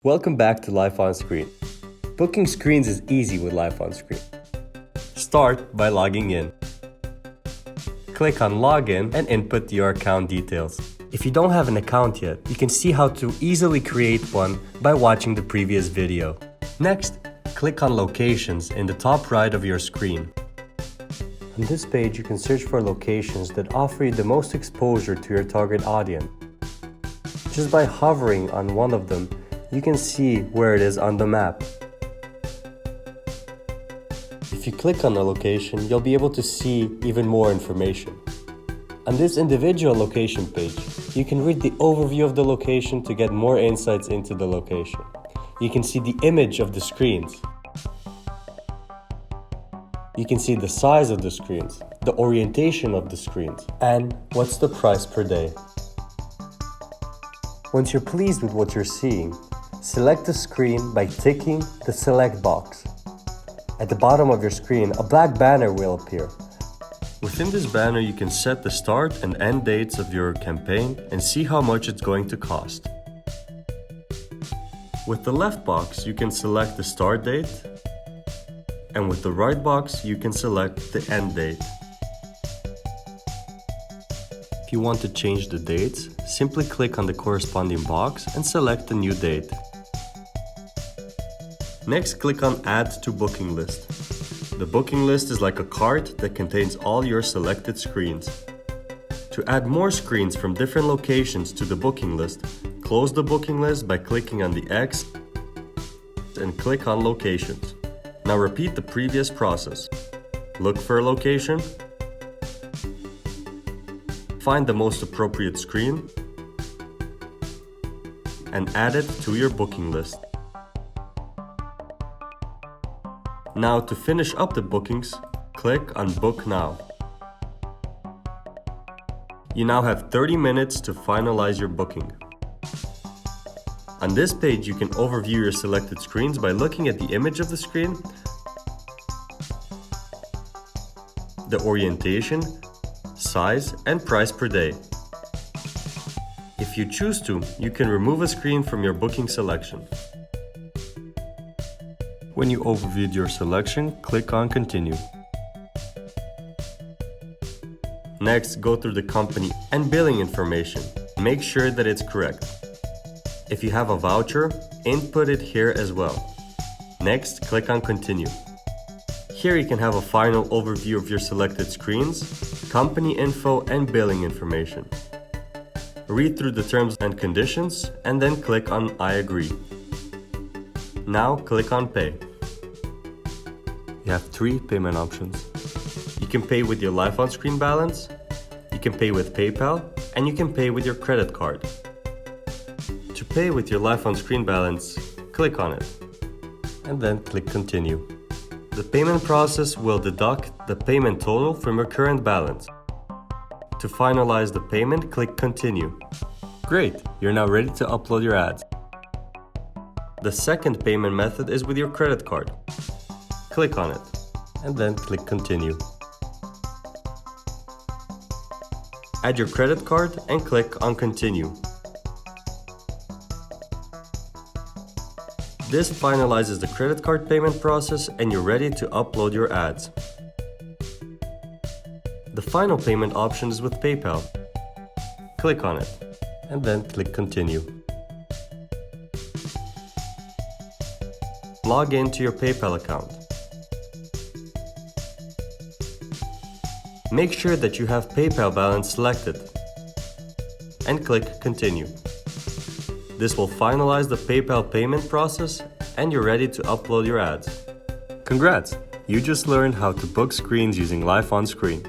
Welcome back to LifeOnScreen. Booking screens is easy with LifeOnScreen. Start by logging in. Click on Login and input your account details. If you don't have an account yet, you can see how to easily create one by watching the previous video. Next, click on Locations in the top right of your screen. On this page, you can search for locations that offer you the most exposure to your target audience. Just by hovering on one of them, you can see where it is on the map. If you click on a location, you'll be able to see even more information. On this individual location page, you can read the overview of the location to get more insights into the location. You can see the image of the screens. You can see the size of the screens, the orientation of the screens, and what's the price per day. Once you're pleased with what you're seeing, select the screen by ticking the select box. At the bottom of your screen, a black banner will appear. Within this banner, you can set the start and end dates of your campaign and see how much it's going to cost. With the left box, you can select the start date, and with the right box, you can select the end date. If you want to change the dates, simply click on the corresponding box and select a new date. Next, click on Add to Booking List. The booking list is like a cart that contains all your selected screens. To add more screens from different locations to the booking list, close the booking list by clicking on the X and click on Locations. Now repeat the previous process. Look for a location, find the most appropriate screen, and add it to your booking list. Now to finish up the bookings, click on Book Now. You now have 30 minutes to finalize your booking. On this page, you can overview your selected screens by looking at the image of the screen, the orientation, size, and price per day. If you choose to, you can remove a screen from your booking selection. When you overviewed your selection, click on Continue. Next, go through the company and billing information. Make sure that it's correct. If you have a voucher, input it here as well. Next, click on Continue. Here you can have a final overview of your selected screens, company info, and billing information. Read through the terms and conditions and then click on I agree. Now click on Pay. You have 3 payment options. You can pay with your LifeOnScreen balance, you can pay with PayPal, and you can pay with your credit card. To pay with your LifeOnScreen balance, click on it, and then click Continue. The payment process will deduct the payment total from your current balance. To finalize the payment, click Continue. Great, you're now ready to upload your ads. The second payment method is with your credit card. Click on it, and then click Continue. Add your credit card and click on Continue. This finalizes the credit card payment process and you're ready to upload your ads. The final payment option is with PayPal. Click on it, and then click Continue. Log in to your PayPal account. Make sure that you have PayPal balance selected and click Continue. This will finalize the PayPal payment process and you're ready to upload your ads. Congrats! You just learned how to book screens using LifeOnScreen.